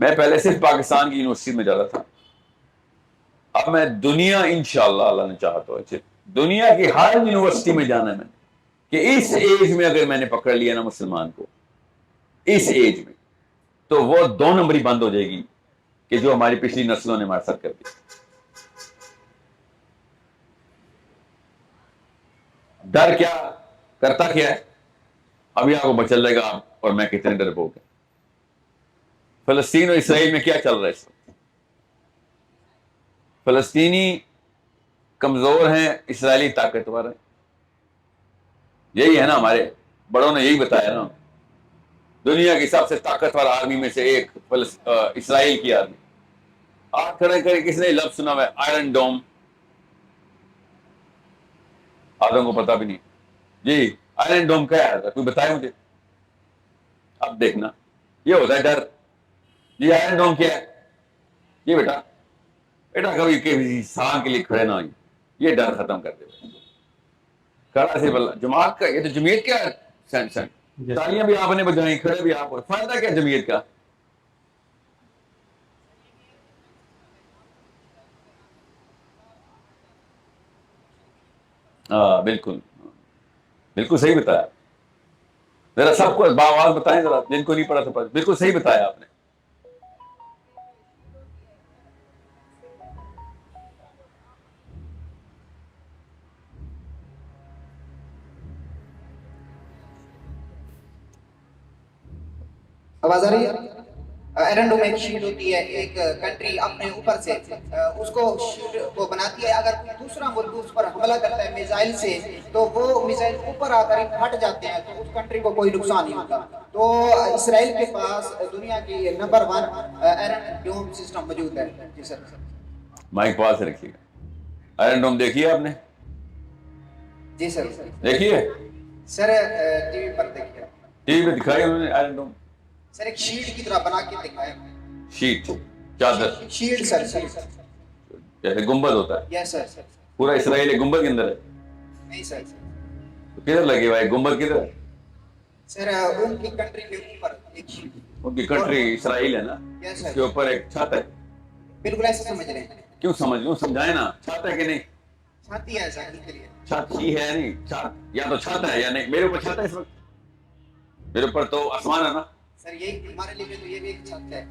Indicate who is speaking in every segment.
Speaker 1: میں پہلے صرف پاکستان کی یونیورسٹی میں جاتا تھا، اب میں دنیا انشاءاللہ اللہ نے چاہا تو دنیا کی ہر یونیورسٹی میں جانا ہے میں نے، کہ اس ایج میں اگر میں نے پکڑ لیا نا مسلمان کو اس ایج میں، تو وہ 2 نمبری بند ہو جائے گی کہ جو ہماری پچھلی نسلوں نے ہمارے ساتھ کر دی۔ ڈر کیا کرتا کیا ہے؟ ابھی آپ کو بچل جائے گا آپ اور میں کتنے ڈرپوک ہیں۔ فلسطین اور اسرائیل میں کیا چل رہا ہے اس وقت؟ فلسطینی کمزور ہیں، اسرائیلی طاقتور ہیں، یہی ہے نا، ہمارے بڑوں نے یہی بتایا نا۔ دنیا کی سب سے طاقتور آرمی میں سے ایک اسرائیل کی آرمی۔ آپ کھڑے کرے کس نے لفظ سنا ہوا ہے آئرن ڈوم؟ آدم کو پتا بھی نہیں۔ جی آئرن ڈوم کیا ہے؟ کوئی بتائے مجھے۔ اب دیکھنا یہ ہوتا ہے ڈر۔ جی آئرن ڈوم کیا ہے؟ یہ بیٹا کبھی کسی سان کے لیے کھڑے نہ ہوئی، یہ ڈر ختم کر دے۔ کھڑا سے بلا جماعت کا، یہ تو جمعیت کیا ہے؟ تالیاں بھی آپ نے بجائیں، کھڑے بھی آپ، فائدہ کیا جمعیت کا؟ ہاں بالکل بالکل صحیح بتایا۔ ذرا سب کو باواز بتائیں، ذرا جن کو نہیں پڑھا تو بالکل صحیح بتایا آپ نے۔
Speaker 2: آواز آ رہی ہے؟ ایرنڈوم ایک شیٹ ہوتی ہے، ایک کنٹری اپنے اوپر سے اس کو شیٹ وہ بناتی ہے، اگر دوسرا ملک اس پر حملہ کرتا ہے میزائل سے تو وہ میزائل اوپر آ کر پھٹ جاتے ہیں تو اس کنٹری کو کوئی نقصان نہیں ہوتا۔ تو اسرائیل کے پاس دنیا کی نمبر 1 ایرنڈوم سسٹم موجود ہے۔ جی سر۔
Speaker 1: مائک پاس سے رکھیے گا۔ آئرن ڈوم دیکھیے آپ نے؟
Speaker 2: جی سر
Speaker 1: دیکھیے
Speaker 2: سر، ٹی وی پر دیکھیے،
Speaker 1: ٹی وی پہ دکھائی انہوں نے آئرن ڈوم۔
Speaker 2: سر ایک شیٹ کی طرح بنا کے دکھایا،
Speaker 1: شیٹ چادر
Speaker 2: شیٹ سر،
Speaker 1: جیسے گنبد ہوتا ہے،
Speaker 2: یس سر۔
Speaker 1: پورا اسرائیل ایک گنبد کے اندر ہے؟
Speaker 2: نہیں سر،
Speaker 1: تو کدھر لگے ہوا ہے گنبد؟ کدھر ہے؟
Speaker 2: سر ان کی کنٹری کے اوپر ایک شیٹ،
Speaker 1: ان کی کنٹری اسرائیل ہے نا،
Speaker 2: یس
Speaker 1: اس کے
Speaker 2: سر،
Speaker 1: اوپر ایک چھت ہے۔
Speaker 2: بالکل ایسے سمجھ رہے ہیں۔
Speaker 1: کیوں سمجھ لوں، سمجھائے نا، چھت ہے کہ نہیں؟
Speaker 2: چھاتی ہے سر کے لیے،
Speaker 1: چھت ہی ہے نہیں، چھت یا تو چھت ہے یا نہیں۔ میرے اوپر چھت ہے اس وقت، میرے اوپر تو آسمان ہے نا۔
Speaker 2: سر یہی ہمارے لیے تو یہ بھی ایک چھت ہے۔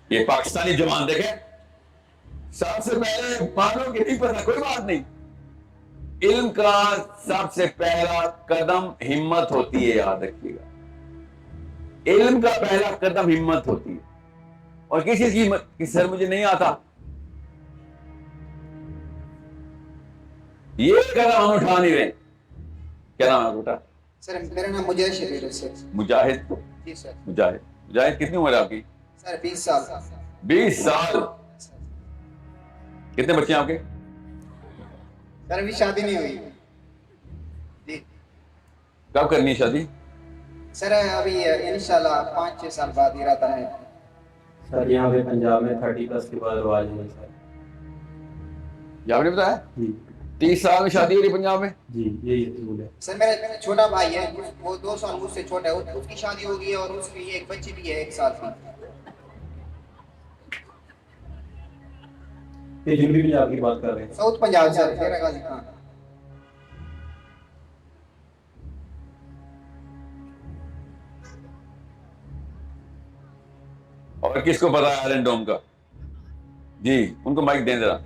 Speaker 1: یہ پاکستانی جوان دیکھیں، سب سے پہلے مانو کہ نہیں پتا، کوئی بات نہیں، علم کا سب سے پہلا قدم ہمت ہوتی ہے، یاد رکھیے گا، علم کا پہلا قدم ہمت ہوتی ہے۔ اور کسی چیز کی ہمت کہ سر مجھے نہیں آتا، یہ قدم ہم اٹھا نہیں رہے۔ کیا نام ہے بیٹا؟
Speaker 2: سر میرا نام مجاہد شبیر ہے سر۔
Speaker 1: مجاہد؟
Speaker 2: جی سر۔
Speaker 1: مجاہد کتنی عمر ہے آپ کی؟
Speaker 2: سر 20 سال۔
Speaker 1: 20 سال؟ کتنے بچے ہیں آپ کے؟
Speaker 2: سر ابھی شادی نہیں ہوئی جی۔
Speaker 1: کب کرنی ہے شادی؟
Speaker 2: سر ابھی انشاءاللہ 5-6 سال بعد ارادہ ہے۔
Speaker 3: سر یہاں پہ پنجاب میں 30+ کے بعد رواج ہے سر۔
Speaker 1: یہ آپ نے بتایا
Speaker 3: جی
Speaker 1: 30 سال میں شادی ہو رہی پنجاب میں؟
Speaker 3: جی یہی اصول ہے
Speaker 2: سر میرا چھوٹا بھائی ہے، وہ 2 سال مجھ سے چھوٹا ہے، اس کی شادی ہو گئی ہے اور اس کی ایک بچی بھی ہے 1 سال کی۔
Speaker 3: یہ جنوبی پنجاب کی بات کر رہے ہیں؟
Speaker 2: ساؤتھ پنجاب سر، ڈیرہ غازی خان۔
Speaker 1: اور کس کو پتا ہے آئرن ڈوم کا؟ جی ان کو مائک دیں ذرا،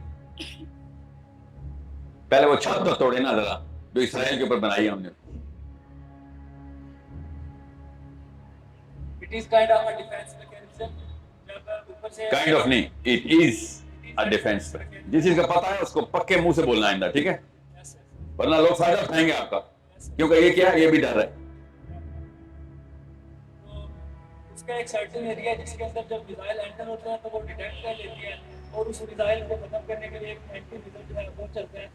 Speaker 1: پہلے وہ چھت تو توڑے نا ذرا، جو اسرائیل کے اوپر بنائی ہے ہم نے۔
Speaker 4: It is kind of a defense mechanism. جب اوپر سے
Speaker 1: کائنڈ آف نہیں، اٹ از اے ڈیفینس۔ جس چیز کا پتا ہے اس کو پکے منہ سے بولنا ہے، ٹھیک ہے؟ ورنہ لوگ فائدہ اٹھائیں گے آپ کا، کیونکہ یہ کیا ہے، یہ بھی ڈر ہے۔
Speaker 4: تو اس کا ایک سرٹن ایریا ہے جس کے اندر جب میزائل انٹر ہوتے ہیں تو وہ ڈیٹیکٹ کر لیتی ہے اور اس میزائل کو ختم کرنے کے لیے ایک اینٹی میزائل جو ہے وہ چلتے ہیں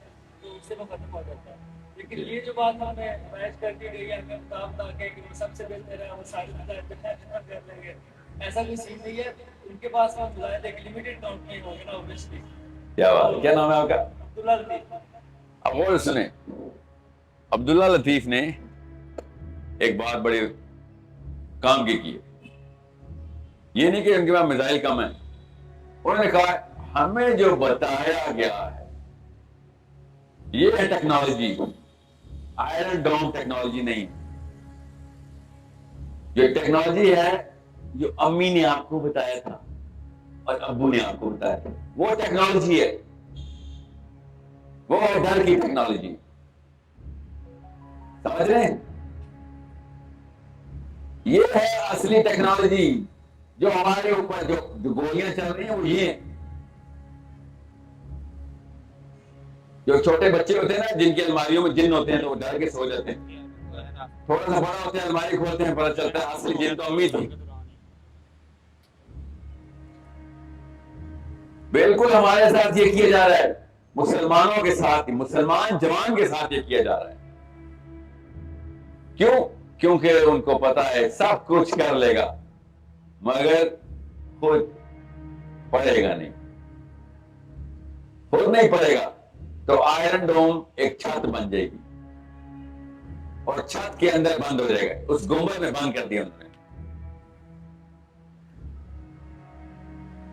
Speaker 4: تو اس سے وہ ختم ہو جاتا ہے۔ لیکن یہ جو بات ہمیں بیچ کر دی گئی ہے، ہمیں بتا بتا کے کہ وہ سب سے بہتر ہے، وہ سارے میزائل جتنا کر لیں گے، ایسا کوئی سین نہیں ہے۔ ان کے پاس وہ میزائل ایک لمیٹڈ کاؤنٹ میں ہوگا نا اوبیسلی۔
Speaker 1: کیا بات، کیا نام ہے آپ کا؟
Speaker 4: عبداللہ لطیف۔
Speaker 1: اب وہ سنیں، عبداللہ لطیف نے ایک بات بڑی کام کے کیے. یہ نہیں کہ ان کے پاس میزائل کم ہیں. انہوں نے کہا ہمیں جو بتایا گیا ہے یہ ہے ٹیکنالوجی, آئرن ڈوم ٹیکنالوجی نہیں. یہ ٹیکنالوجی ہے جو امی نے آپ کو بتایا تھا اور ابو نے آپ کو بتایا تھا, وہ ٹیکنالوجی ہے, وہ ڈر کی ٹیکنالوجی. سمجھ رہے ہیں؟ یہ ہے اصلی ٹیکنالوجی. جو ہمارے اوپر جو گولیاں چل رہی ہیں وہ یہ ہیں. جو چھوٹے بچے ہوتے ہیں نا جن کی الماریوں میں جن ہوتے ہیں تو وہ ڈر کے سو جاتے ہیں. تھوڑا سا بڑا ہوتے ہیں الماری کھولتے ہیں پتہ چلتا ہے اصلی جن تو امی تھی. بالکل ہمارے ساتھ یہ کیا جا رہا ہے, مسلمانوں کے ساتھ, مسلمان جوان کے ساتھ یہ کیا جا رہا ہے. کیوں؟ کیونکہ ان کو پتا ہے سب کچھ کر لے گا مگر خود پڑے گا نہیں, خود نہیں پڑے گا. تو آئرن ڈوم ایک چھت بن جائے گی اور چھت کے اندر بند ہو جائے گا. اس گنبد میں بند کر دیا انہوں نے,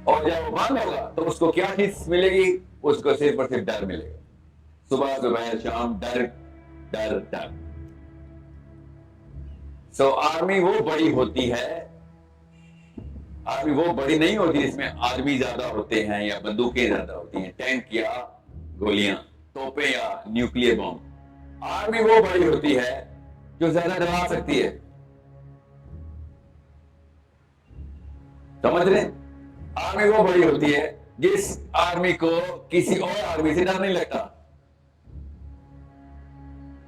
Speaker 1: اور جب وہ بند ہوگا تو اس کو کیا چیز ملے گی؟ اس کو صرف اور صرف ڈر ملے گا. صبح دوپہر شام ڈر ڈر ڈر. سو آرمی وہ بڑی ہوتی ہے, آرمی وہ بڑی نہیں ہوتی جس میں آدمی زیادہ ہوتے ہیں یا بندوقیں زیادہ ہوتی ہیں, ٹینک یا گولیاں, توپیں یا نیوکلیر بم. آرمی وہ بڑی ہوتی ہے جو زیادہ ڈرا سکتی ہے. سمجھ رہے ہیں؟ آرمی وہ بڑی ہوتی ہے جس آرمی کو کسی اور آرمی سے ڈر نہیں لگتا.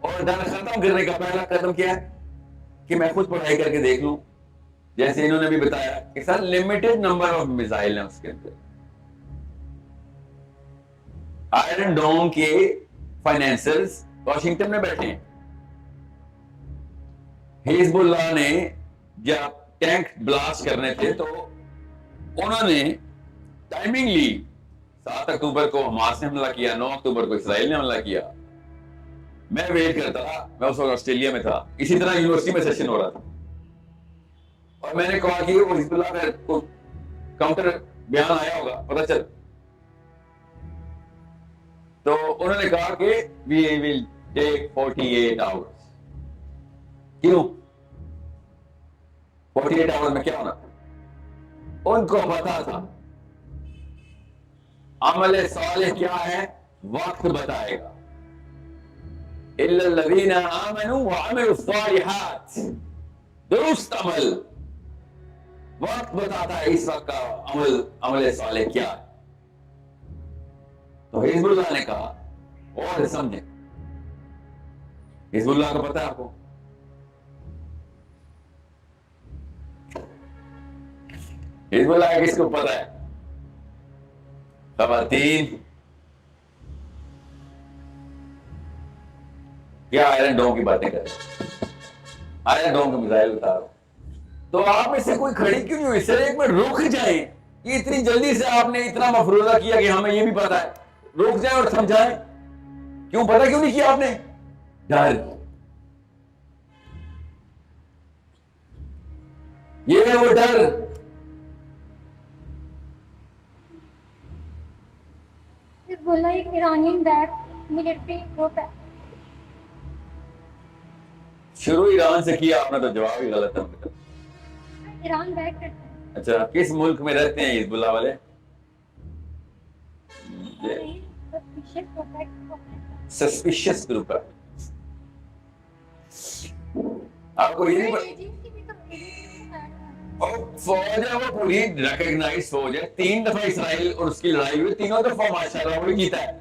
Speaker 1: اور ڈر ختم کرنے کا پہلا قدم کیا ہے کہ میں خود پڑھائی کر کے دیکھ لوں. جیسے انہوں نے بھی بتایا کہ سر لمیٹڈ نمبر آف میزائل ہیں اس کے اندر. آئرن ڈوم کے فائنینسرز واشنگٹن میں بیٹھے ہیں. حزب اللہ نے جب ٹینک بلاسٹ کرنے تھے تو انہوں نے ٹائمنگ لی. 7 اکتوبر کو حماس نے حملہ کیا, 9 اکتوبر کو اسرائیل نے حملہ کیا. میں ویٹ کرتا تھا, میں اس وقت آسٹریلیا میں تھا, اسی طرح یونیورسٹی میں سیشن ہو رہا تھا, اور میں نے کہا کہ وہ حزب اللہ کا کاؤنٹر بیان آیا ہوگا پتہ چل. تو انہوں نے کہا کہ we will take 48 hours. کیوں 48 hours میں کیا ہونا؟ ان کو پتا تھا عمل صالح کیا ہے وقت بتائے گا. الا الذين امنوا وعملوا الصالحات. درست عمل وقت بتاتا ہے اس وقت کا عمل صالح کیا ہے. تو حزب اللہ نے کہا, اور سمجھیں, حزب اللہ کو پتا ہے آپ کو, حزب اللہ کس کو پتا ہے؟ خواتین کیا آئرن ڈوم کی باتیں کریں, آئرن ڈوم کے میزائل اتارو. تو آپ میں سے کوئی کھڑی کیوں نہیں ہوئی؟ سر ایک منٹ رک جائیں, یہ اتنی جلدی سے آپ نے اتنا مفروضہ کیا کہ ہمیں یہ بھی پتا ہے. رک جائیں اور سمجھائیں. کیوں پتا کیوں نہیں کیا آپ نے؟ ڈر. یہ ہے وہ ڈر.
Speaker 5: بولا ایک ایرانین بیک ملٹری گروپ ہے.
Speaker 1: شروع ایران سے کیا آپ نے تو جواب ہی غلط ہے.
Speaker 5: ایران بیک کرتا ہے.
Speaker 1: اچھا, کس ملک میں رہتے ہیں حزب اللہ والے؟ سسپیشس گروپ ہے. آپ کو یہ نہیں فوج ہے, وہ پوری ریکگنائز فوج ہے. 3 دفعہ اسرائیل اور اس کی لڑائی ہوئی, تینوں دفعہ ماشاءاللہ وہ جیتا ہے.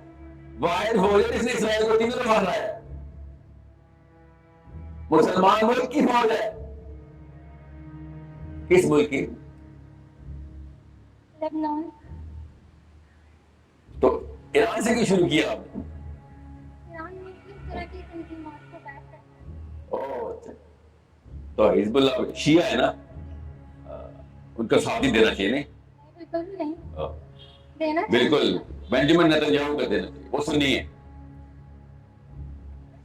Speaker 1: واحد فوج ہے جس نے اسرائیل کو 3 دفعہ ہرایا ہے. مسلمان ملک کی فوج ہے. کس ملک کی؟
Speaker 5: لبنان.
Speaker 1: تو ایران سے کیوں شروع کیا آپ نے؟
Speaker 5: ایران میں کس طرح کی تنظیمات کو بیک کرتا ہے.
Speaker 1: تو حزب اللہ شیعہ ہے نا, ان کا ساتھ ہی دینا چاہیے. نہیں
Speaker 5: بالکل بھی نہیں دینا.
Speaker 1: بالکل بنجامن نیتن یاہو کا دینا چاہیے, وہ سنی ہے.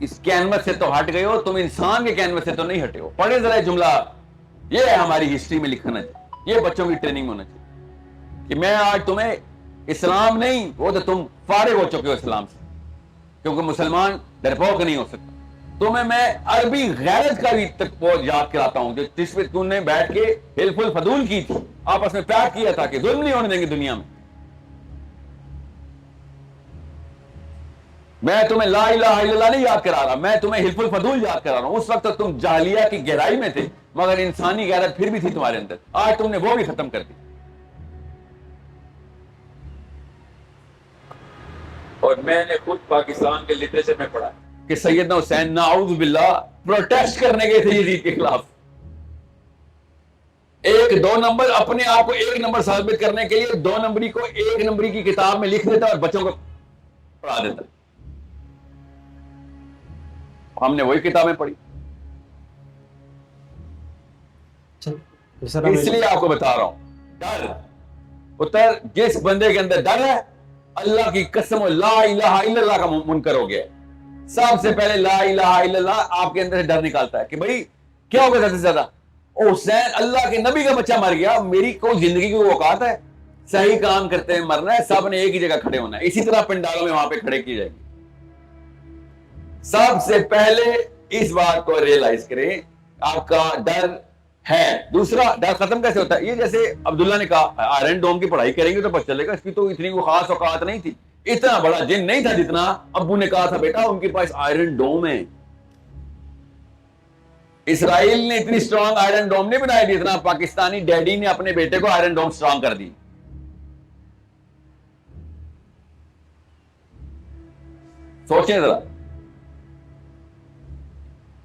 Speaker 1: اس کینوس سے تو ہٹ گئے ہو, تم انسان کے کینوس سے تو نہیں ہٹے ہو. پڑھے ذرا جملہ, یہ ہے ہماری ہسٹری میں لکھنا چاہیے, یہ بچوں کی ٹریننگ ہونا چاہیے کہ میں آج تمہیں اسلام نہیں, وہ تو تم فارغ ہو چکے ہو اسلام سے, کیونکہ مسلمان ڈرپوک نہیں ہو سکتا. تمہیں میں عربی غیرت کا بھی تک وہ یاد کراتا ہوں جس پہ تم نے بیٹھ کے حلف الفضول کی تھی, آپس میں پیار کیا تھا کہ ظلم نہیں ہونے دیں گے دنیا میں. میں تمہیں لا الہ الا اللہ نہیں یاد کرا رہا, میں تمہیں حلف الفضول یاد کرا رہا ہوں. اس وقت تم جاہلیہ کی گہرائی میں تھے, مگر انسانی غیرت پھر بھی تھی تمہارے اندر. آج تم نے وہ بھی ختم کر دی. اور میں نے خود پاکستان کے لٹریچر میں پڑھا کہ سیدنا حسین نعوذ باللہ پروٹیسٹ کرنے گئے تھے یزید کے خلاف. 1-2 نمبر اپنے آپ کو 1 نمبر ثابت کرنے کے لیے 2 نمبری کو 1 نمبری کی کتاب میں لکھ دیتا اور بچوں کو پڑھا دیتا. ہم نے وہی کتابیں پڑھی. اس لیے آپ کو بتا رہا ہوں, ڈر اتر جس بندے کے اندر ڈر ہے, اللہ کی قسم لا الہ الا اللہ کا منکر ہو گیا. سب سے پہلے لا الہ الا اللہ آپ کے اندر سے ڈر نکالتا ہے کہ بھائی کیا ہوگا زیادہ سے زیادہ, حسین اللہ کے نبی کا بچہ مر گیا, میری کوئی زندگی کی اوقات ہے, صحیح کام کرتے ہیں مرنا ہے, سب نے ایک ہی جگہ کھڑے ہونا ہے. اسی طرح پنڈالوں میں وہاں پہ کھڑے کی جائے گی. سب سے پہلے اس بات کو ریئلائز کریں, آپ کا ڈر ہے. دوسرا, ڈر ختم کیسے ہوتا ہے؟ یہ جیسے عبداللہ نے کہا آئرن ڈوم کی پڑھائی کریں گے تو پتہ چلے گا, اس کی تو اتنی کوئی خاص اوقات نہیں تھی, اتنا بڑا جن نہیں تھا جتنا ابو نے کہا تھا بیٹا ان کے پاس آئرن ڈوم ہے. اسرائیل نے اتنی سٹرانگ آئرن ڈوم نہیں بنائی تھی اتنا پاکستانی ڈیڈی نے اپنے بیٹے کو آئرن ڈوم سٹرانگ کر دی. سوچیں ذرا,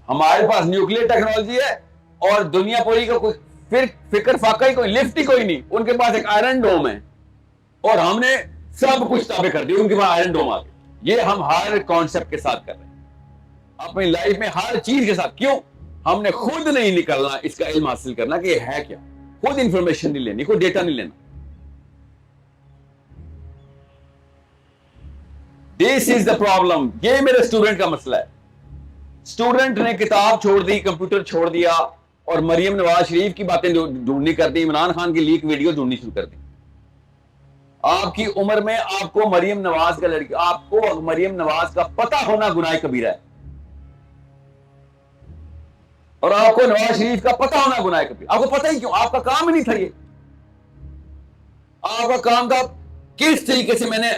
Speaker 1: ہمارے پاس نیوکلیر ٹیکنالوجی ہے اور دنیا پوری کا کوئی فکر فاقہ ہی کوئی لفٹ ہی کوئی نہیں, ان کے پاس ایک آئرن ڈوم ہے اور ہم نے سب کچھ تابع کر دی, ان کے پاس آئرن ڈوم آ گئے. یہ ہم ہر کانسیپٹ کے ساتھ کر رہے ہیں اپنی لائف میں, ہر چیز کے ساتھ. کیوں؟ ہم نے خود نہیں نکلنا, اس کا علم حاصل کرنا کہ یہ ہے کیا, خود انفارمیشن نہیں لینی, کوئی ڈیٹا نہیں لینا. دس از دا پرابلم. یہ میرے اسٹوڈنٹ کا مسئلہ ہے. اسٹوڈنٹ نے کتاب چھوڑ دی, کمپیوٹر چھوڑ دیا اور مریم نواز شریف کی باتیں ڈھونڈنی کر دی, عمران خان کی لیک ویڈیو ڈھونڈنی شروع کر دی. آپ کی عمر میں آپ کو مریم نواز کا لڑکی, آپ کو مریم نواز کا پتہ ہونا گناہ کبیرہ ہے, اور آپ کو نواز شریف کا پتہ ہونا گناہ کبیرہ. آپ کو پتہ ہی کیوں؟ آپ کا کام ہی نہیں تھا. یہ آپ کا کام تھا کس طریقے سے میں نے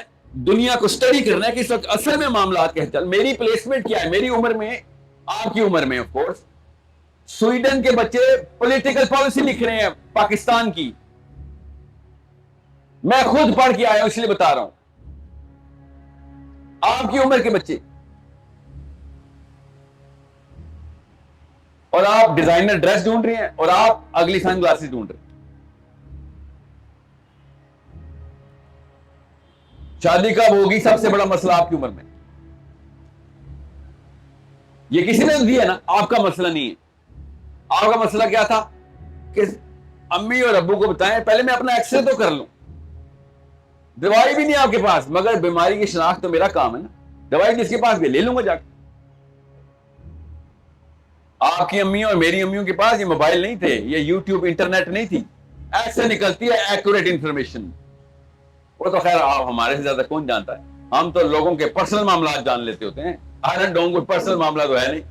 Speaker 1: دنیا کو اسٹڈی کرنا ہے کہ اس وقت اصل میں معاملات کیسے چل, میری پلیسمنٹ کیا ہے. میری عمر میں, آپ کی عمر میں آف کورس سویڈن کے بچے پولیٹیکل پالیسی لکھ رہے ہیں پاکستان کی. میں خود پڑھ کے آیا ہوں, اس لیے بتا رہا ہوں. آپ کی عمر کے بچے, اور آپ ڈیزائنر ڈریس ڈھونڈ رہے ہیں اور آپ اگلی سن گلاسز ڈھونڈ رہے ہیں. شادی کب ہوگی سب سے بڑا مسئلہ آپ کی عمر میں. یہ کسی نے دیا نا, آپ کا مسئلہ نہیں ہے. آپ کا مسئلہ کیا تھا کہ امی اور ابو کو بتائیں پہلے میں اپنا ایکس رے تو کر لوں. دوائی بھی نہیں آپ کے پاس, مگر بیماری کی شناخت تو میرا کام ہے نا. دوائی جس کے پاس بھی لے لوں گا جا کے. آپ کی امیوں اور میری امیوں کے پاس یہ موبائل نہیں تھے, یہ یوٹیوب انٹرنیٹ نہیں تھی. ایسے نکلتی ہے ایکوریٹ انفارمیشن. وہ تو خیر آپ ہمارے سے زیادہ کون جانتا ہے, ہم تو لوگوں کے پرسنل معاملات جان لیتے ہوتے ہیں. آئرن ڈوم کوئی پرسنل معاملہ تو ہے نہیں.